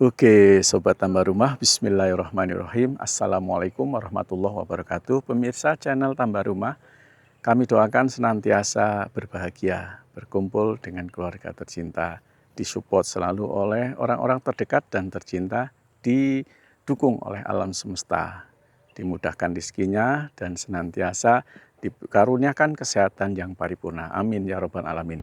Oke, Sobat Tambah Rumah, Bismillahirrahmanirrahim. Assalamualaikum warahmatullahi wabarakatuh. Pemirsa channel Tambah Rumah, kami doakan senantiasa berbahagia, berkumpul dengan keluarga tercinta, disupport selalu oleh orang-orang terdekat dan tercinta, didukung oleh alam semesta, dimudahkan rezekinya dan senantiasa dikaruniakan kesehatan yang paripurna. Amin ya robbal alamin.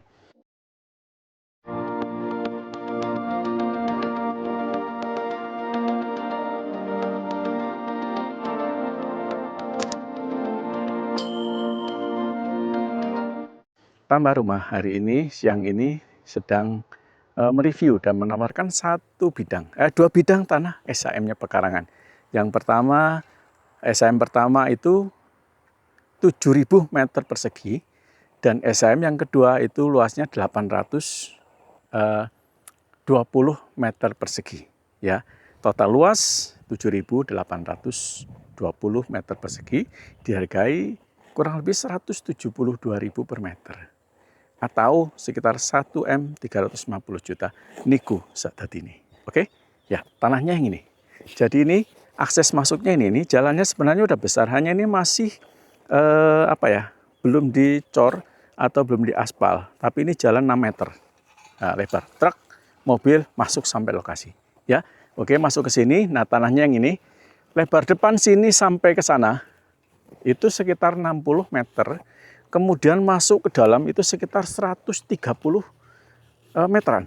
Tambah Rumah hari ini, siang ini sedang mereview dan menawarkan dua bidang tanah SHM-nya pekarangan. Yang pertama, SHM pertama itu 7.000 meter persegi dan SHM yang kedua itu luasnya 820 meter persegi. Ya, total luas 7.820 meter persegi, dihargai kurang lebih 172.000 per meter, atau sekitar 1 M 350 juta niku saat ini. Oke, ya tanahnya yang ini. Jadi ini akses masuknya ini jalannya sebenarnya udah besar, hanya ini masih belum dicor atau belum diaspal, tapi ini jalan 6 meter lebar. Truk, mobil masuk sampai lokasi. Ya, oke, masuk ke sini. Nah, tanahnya yang ini, lebar depan sini sampai ke sana itu sekitar 60 meter. Kemudian masuk ke dalam itu sekitar 130 meteran.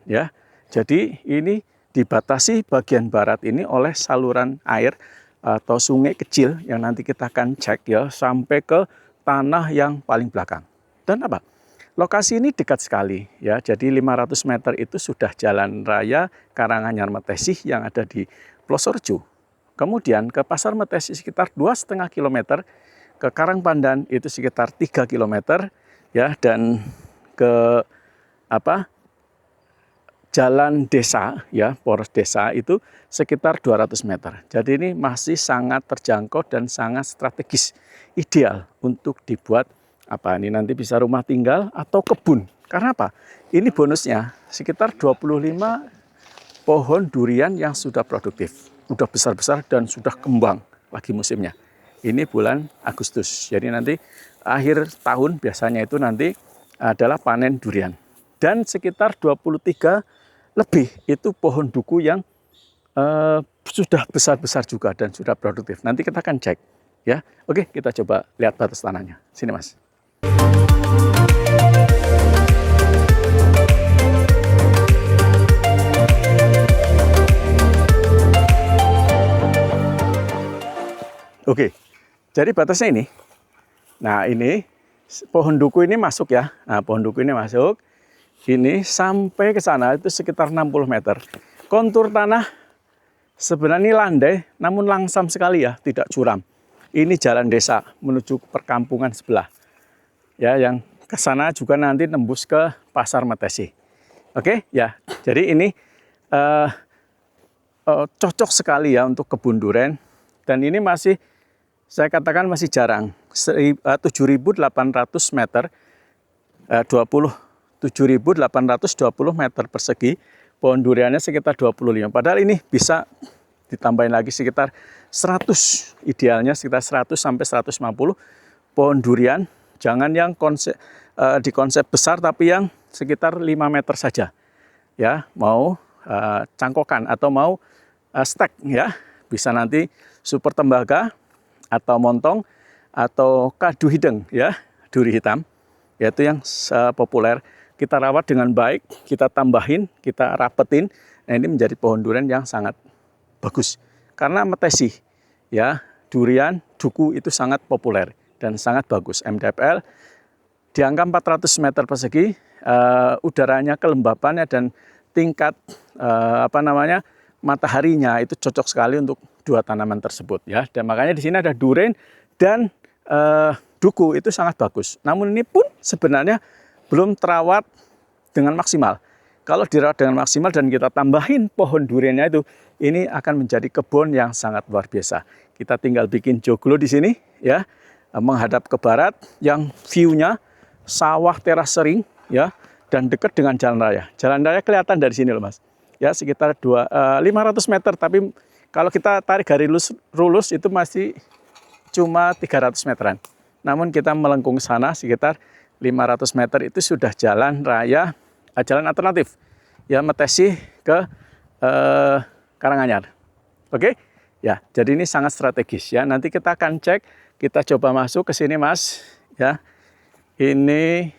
Ya, jadi ini dibatasi bagian barat ini oleh saluran air atau sungai kecil yang nanti kita akan cek ya sampai ke tanah yang paling belakang. Dan apa? Lokasi ini dekat sekali ya. Jadi 500 meter itu sudah jalan raya Karanganyar Metesih yang ada di Plosorjo. Kemudian ke Pasar Metesih sekitar 2,5 km. Ke Karangpandan itu sekitar 3 km ya, dan ke jalan desa ya, poros desa itu sekitar 200 meter. Jadi ini masih sangat terjangkau dan sangat strategis, ideal untuk dibuat ini nanti bisa rumah tinggal atau kebun. Karena apa? Ini bonusnya sekitar 25 pohon durian yang sudah produktif, sudah besar-besar dan sudah kembang lagi musimnya. Ini bulan Agustus, jadi nanti akhir tahun biasanya itu nanti adalah panen durian. Dan sekitar 23 lebih itu pohon duku yang sudah besar-besar juga dan sudah produktif. Nanti kita akan cek ya. Oke, kita coba lihat batas tanahnya. Sini Mas. Oke. Jadi batasnya ini. Nah, ini pohon duku ini masuk ya. Nah, pohon duku ini masuk. Ini sampai ke sana itu sekitar 60 meter. Kontur tanah sebenarnya landai, namun langsam sekali ya, tidak curam. Ini jalan desa menuju perkampungan sebelah. Ya, yang ke sana juga nanti nembus ke Pasar Metesih. Oke, ya. Jadi ini cocok sekali ya untuk kebun duren. Dan ini masih, saya katakan masih jarang, 7.800 meter, 7.820 meter persegi, pohon duriannya sekitar 25. Padahal ini bisa ditambahin lagi sekitar 100, idealnya sekitar 100 sampai 150 pohon durian. Jangan yang di konsep besar, tapi yang sekitar 5 meter saja. Ya, mau cangkokan atau mau stek ya, bisa nanti super tembaga atau montong atau kadu hideng ya, duri hitam, yaitu yang populer. Kita rawat dengan baik, kita tambahin, kita rapetin. Nah, ini menjadi pohon durian yang sangat bagus karena metesih ya, durian duku itu sangat populer dan sangat bagus. MDPL di angka 400 meter persegi, udaranya, kelembapannya dan tingkat mataharinya itu cocok sekali untuk dua tanaman tersebut ya. Dan makanya di sini ada duren dan duku itu sangat bagus. Namun ini pun sebenarnya belum terawat dengan maksimal. Kalau dirawat dengan maksimal dan kita tambahin pohon duriannya itu, ini akan menjadi kebun yang sangat luar biasa. Kita tinggal bikin joglo di sini ya, menghadap ke barat yang view-nya sawah teras sering ya, dan dekat dengan jalan raya. Jalan raya kelihatan dari sini loh Mas. ya sekitar 500 meter, tapi kalau kita tarik garis lurus itu masih cuma 300 meteran. Namun kita melengkung sana sekitar 500 meter itu sudah jalan raya, jalan alternatif, ya Metesi ke Karanganyar. Oke, ya jadi ini sangat strategis ya. Nanti kita akan cek, kita coba masuk ke sini Mas, ya. Ini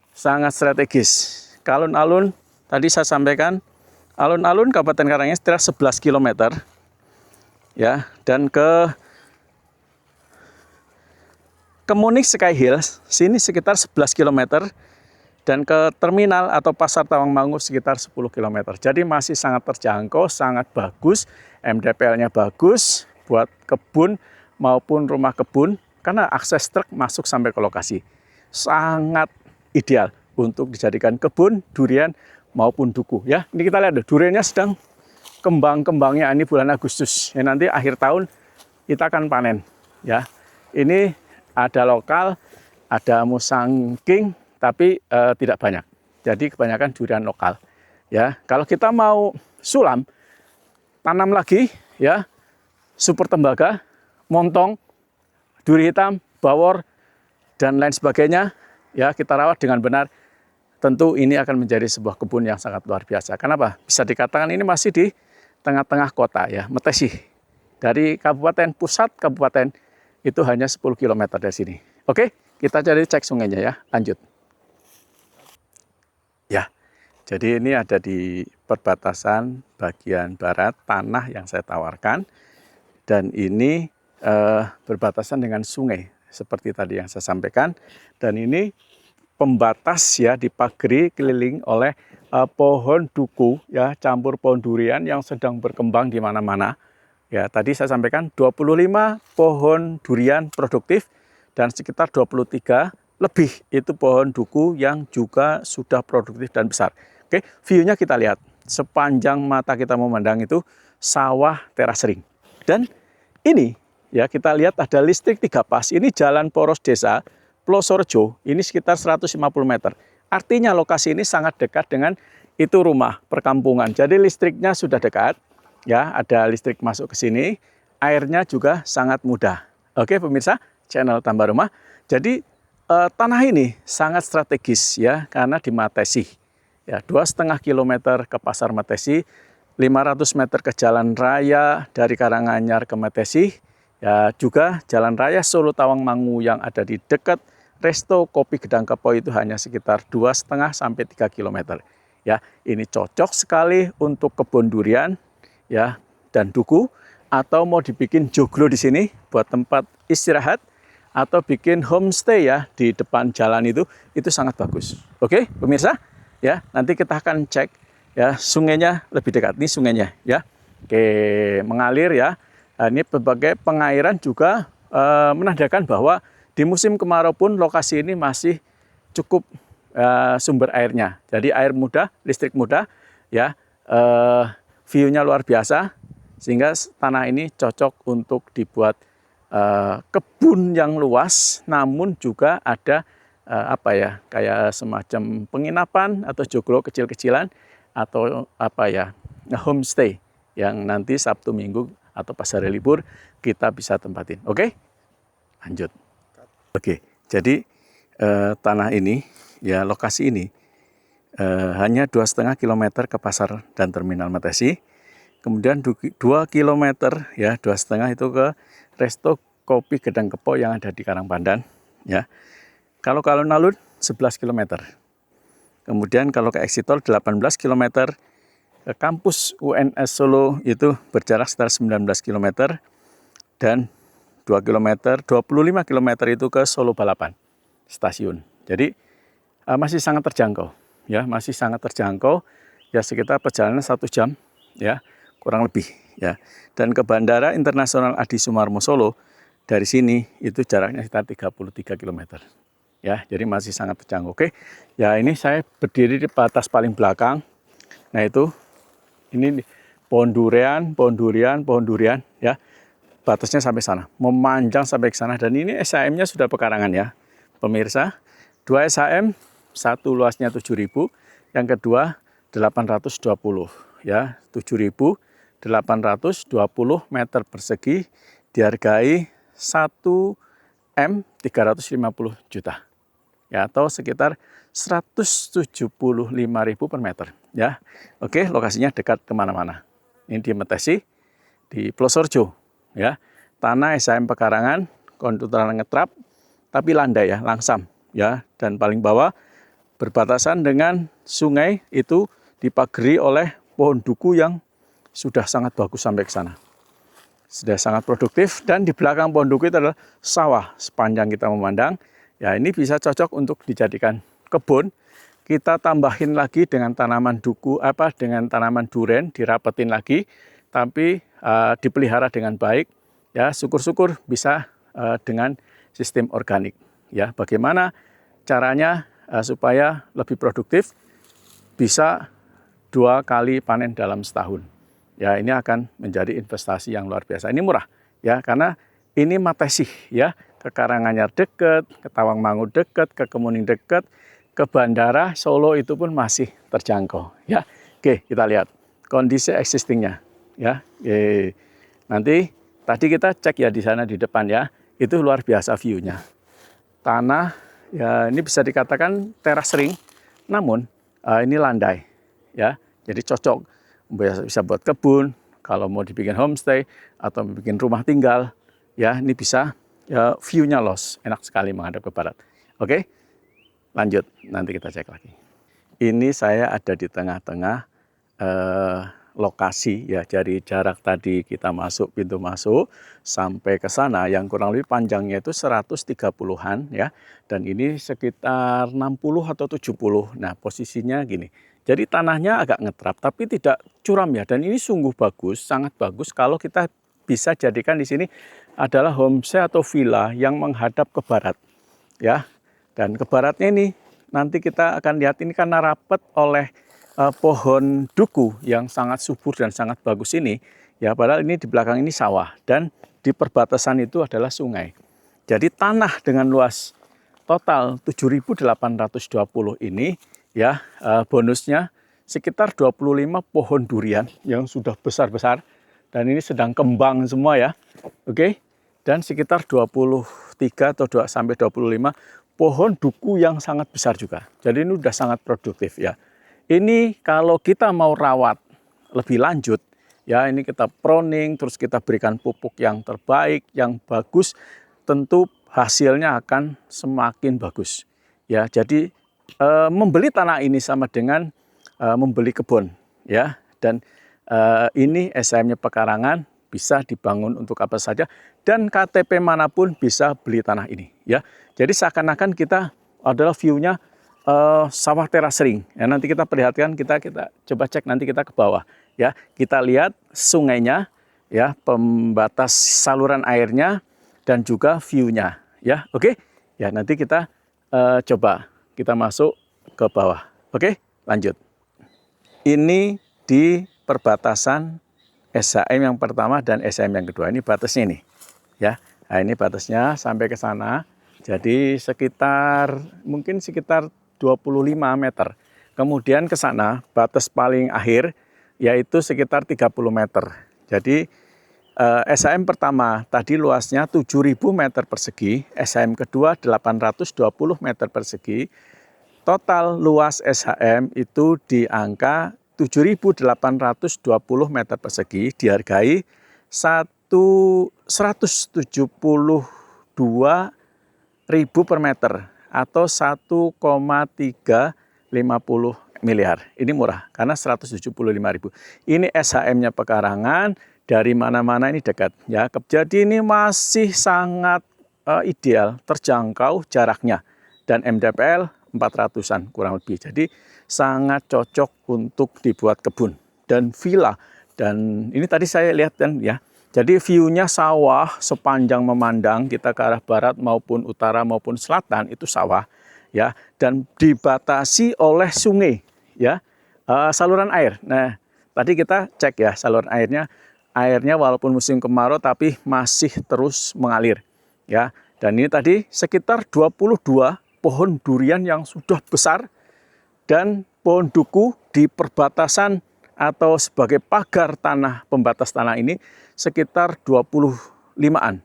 sangat strategis. Alun-alun tadi saya sampaikan, alun-alun Kabupaten Karanganyar sekitar 11 km, ya, dan ke Kemuning Sky Hills sini sekitar 11 km, dan ke terminal atau Pasar Tawangmangu sekitar 10 km. Jadi masih sangat terjangkau, sangat bagus, MDPL-nya bagus buat kebun maupun rumah kebun, karena akses truk masuk sampai ke lokasi. Sangat ideal untuk dijadikan kebun durian maupun duku ya. Ini kita lihat duriannya sedang kembang-kembangnya, ini bulan Agustus. Ya, nanti akhir tahun kita akan panen ya. Ini ada lokal, ada Musang King, tapi tidak banyak. Jadi kebanyakan durian lokal ya. Kalau kita mau sulam, tanam lagi ya, super tembaga, montong, duri hitam, bawor, dan lain sebagainya, ya kita rawat dengan benar, tentu ini akan menjadi sebuah kebun yang sangat luar biasa. Kenapa? Bisa dikatakan ini masih di tengah-tengah kota ya, Metesi. Dari kabupaten pusat, kabupaten itu hanya 10 km dari sini. Oke, kita cari cek sungainya ya, lanjut. Ya, jadi ini ada di perbatasan bagian barat tanah yang saya tawarkan, dan ini berbatasan dengan sungai seperti tadi yang saya sampaikan, dan ini pembatas ya, dipagari keliling oleh pohon duku ya, campur pohon durian yang sedang berkembang di mana-mana. Ya, tadi saya sampaikan 25 pohon durian produktif dan sekitar 23 lebih itu pohon duku yang juga sudah produktif dan besar. Oke, view-nya kita lihat. Sepanjang mata kita memandang itu sawah teras ring. Dan ini ya, kita lihat ada listrik 3 pas. Ini jalan poros desa Plosorejo, ini sekitar 150 meter. Artinya lokasi ini sangat dekat dengan itu rumah perkampungan. Jadi listriknya sudah dekat, ya, ada listrik masuk ke sini. Airnya juga sangat mudah. Oke pemirsa, channel Tambah Rumah. Jadi tanah ini sangat strategis ya, karena di Metesi. Ya, 2,5 km ke Pasar Metesi, 500 meter ke jalan raya dari Karanganyar ke Metesi. Ya, juga jalan raya Solo Tawangmangu yang ada di dekat Resto Kopi Gedang Kepo itu hanya sekitar 2,5 sampai 3 km. Ya, ini cocok sekali untuk kebun durian ya dan duku, atau mau dibikin joglo di sini buat tempat istirahat, atau bikin homestay ya di depan jalan itu sangat bagus. Oke, pemirsa, ya, nanti kita akan cek ya sungainya lebih dekat. Ini sungainya ya. Oke, mengalir ya. Nah, ini berbagai pengairan juga menandakan bahwa di musim kemarau pun lokasi ini masih cukup sumber airnya. Jadi air mudah, listrik mudah, ya, view-nya luar biasa, sehingga tanah ini cocok untuk dibuat kebun yang luas, namun juga ada apa ya, kayak semacam penginapan atau joglo kecil-kecilan, atau apa ya, homestay yang nanti Sabtu Minggu atau pas hari libur kita bisa tempatin. Oke, lanjut. Oke, jadi tanah ini ya, lokasi ini hanya 2,5 km ke pasar dan terminal Metesi. Kemudian 2 km ya, 2,5 itu ke Resto Kopi Gedang Kepo yang ada di Karangpandan ya. Kalau ke alun-alun 11 km. Kemudian kalau ke Exitol 18 km, ke kampus UNS Solo itu berjarak sekitar 19 km, dan 2 km, 25 km itu ke Solo Balapan stasiun. Jadi masih sangat terjangkau ya, masih sangat terjangkau ya, sekitar perjalanan 1 jam ya, kurang lebih ya. Dan ke Bandara Internasional Adi Sumarmo Solo dari sini itu jaraknya sekitar 33 km. Ya, jadi masih sangat terjangkau. Oke. Ya, ini saya berdiri di batas paling belakang. Nah, itu ini pohon durian ya. Batasnya sampai sana, memanjang sampai ke sana, dan ini SHM-nya sudah pekarangan ya. Pemirsa, 2 SHM, satu luasnya 7.000, yang kedua ya, 7.820 meter persegi dihargai 1 M 350 juta. Ya, atau sekitar 175.000 per meter. Ya, oke, lokasinya dekat kemana-mana. Ini di Metesi, di Plosorjo. Ya, tanah SHM Pekarangan, konturan ngetrap, tapi landai ya, langsam. Ya, dan paling bawah berbatasan dengan sungai itu dipagari oleh pohon duku yang sudah sangat bagus sampai ke sana. Sudah sangat produktif, dan di belakang pohon duku itu adalah sawah sepanjang kita memandang. Ya, ini bisa cocok untuk dijadikan kebun. Kita tambahin lagi dengan tanaman duku, dengan tanaman duren, dirapetin lagi, tapi dipelihara dengan baik. Ya, syukur-syukur bisa dengan sistem organik. Ya, bagaimana caranya supaya lebih produktif? Bisa 2 kali panen dalam setahun. Ya, ini akan menjadi investasi yang luar biasa. Ini murah, ya, karena ini Matesi, ya. Ke Karanganyar dekat, ke Tawangmangu dekat, ke Kemuning dekat, ke Bandara Solo itu pun masih terjangkau. Ya, oke, kita lihat kondisi existingnya. Ya, oke. Nanti tadi kita cek ya di sana di depan ya, itu luar biasa view-nya. Tanah, ya ini bisa dikatakan teras ring, namun ini landai. Ya, jadi cocok bisa buat kebun, kalau mau dibikin homestay atau bikin rumah tinggal, ya ini bisa. Ya, view-nya los, enak sekali menghadap ke barat. Oke, lanjut, nanti kita cek lagi. Ini saya ada di tengah-tengah lokasi, ya, dari jarak tadi kita masuk, pintu masuk, sampai ke sana yang kurang lebih panjangnya itu 130-an, ya, dan ini sekitar 60 atau 70. Nah, posisinya gini, jadi tanahnya agak ngetrap, tapi tidak curam ya, dan ini sungguh bagus, sangat bagus kalau kita bisa jadikan di sini adalah homestay atau villa yang menghadap ke barat, ya. Dan ke baratnya ini nanti kita akan lihat ini karena rapat oleh pohon duku yang sangat subur dan sangat bagus ini, ya. Padahal ini di belakang ini sawah dan di perbatasan itu adalah sungai. Jadi tanah dengan luas total 7.820 ini, ya, bonusnya sekitar 25 pohon durian yang sudah besar-besar. Dan ini sedang kembang semua ya, oke. Dan sekitar 23 atau sampai 25 pohon duku yang sangat besar juga. Jadi ini sudah sangat produktif ya. Ini kalau kita mau rawat lebih lanjut, ya ini kita pruning, terus kita berikan pupuk yang terbaik, yang bagus, tentu hasilnya akan semakin bagus. Ya, jadi membeli tanah ini sama dengan membeli kebun, ya. Dan ini SHM-nya Pekarangan bisa dibangun untuk apa saja, dan KTP manapun bisa beli tanah ini, ya. Jadi seakan-akan kita adalah view-nya sawah teras ring. Ya, nanti kita perhatikan, kita coba cek nanti kita ke bawah, ya. Kita lihat sungainya, ya, pembatas saluran airnya, dan juga view-nya, ya. Oke. Ya, nanti kita coba kita masuk ke bawah. Oke, lanjut. Ini di perbatasan SHM yang pertama dan SHM yang kedua. Ini batasnya nih, ya. Nah, ini batasnya sampai ke sana. Jadi mungkin sekitar 25 meter. Kemudian ke sana batas paling akhir yaitu sekitar 30 meter. Jadi SHM pertama tadi luasnya 7.000 meter persegi, SHM kedua 820 meter persegi. Total luas SHM itu di angka 7.820 meter persegi, dihargai 172.000 per meter atau 1,350 miliar. Ini murah karena 175.000. Ini SHM-nya Pekarangan, dari mana-mana ini dekat, ya. Jadi ini masih sangat ideal, terjangkau jaraknya, dan MDPL 400-an kurang lebih. Jadi sangat cocok untuk dibuat kebun dan villa. Dan ini tadi saya lihat kan, ya. Jadi view-nya sawah sepanjang memandang, kita ke arah barat maupun utara maupun selatan itu sawah, ya, dan dibatasi oleh sungai, ya, saluran air. Nah, tadi kita cek ya saluran airnya walaupun musim kemarau tapi masih terus mengalir, ya. Dan ini tadi sekitar 22 pohon durian yang sudah besar dan pohon duku di perbatasan atau sebagai pagar tanah, pembatas tanah ini sekitar 25-an.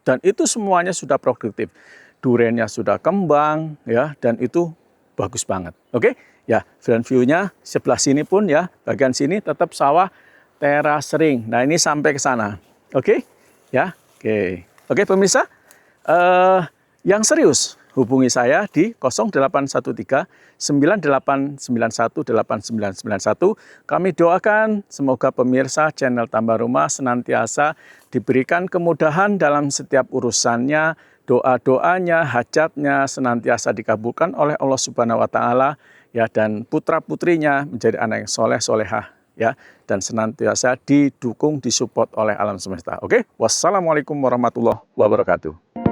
Dan itu semuanya sudah produktif. Durennya sudah kembang ya, dan itu bagus banget. Oke? Ya, front view-nya sebelah sini pun ya, bagian sini tetap sawah teras ring. Nah, ini sampai ke sana. Oke? Ya. Oke. Oke, pemirsa. Yang serius hubungi saya di 0813 9891 8991. Kami doakan semoga pemirsa channel Tambah Rumah senantiasa diberikan kemudahan dalam setiap urusannya, doa-doanya, hajatnya senantiasa dikabulkan oleh Allah Subhanahu wa taala ya, dan putra-putrinya menjadi anak yang soleh solehah ya, dan senantiasa didukung, disupport oleh alam semesta. Oke? Wassalamualaikum warahmatullahi wabarakatuh.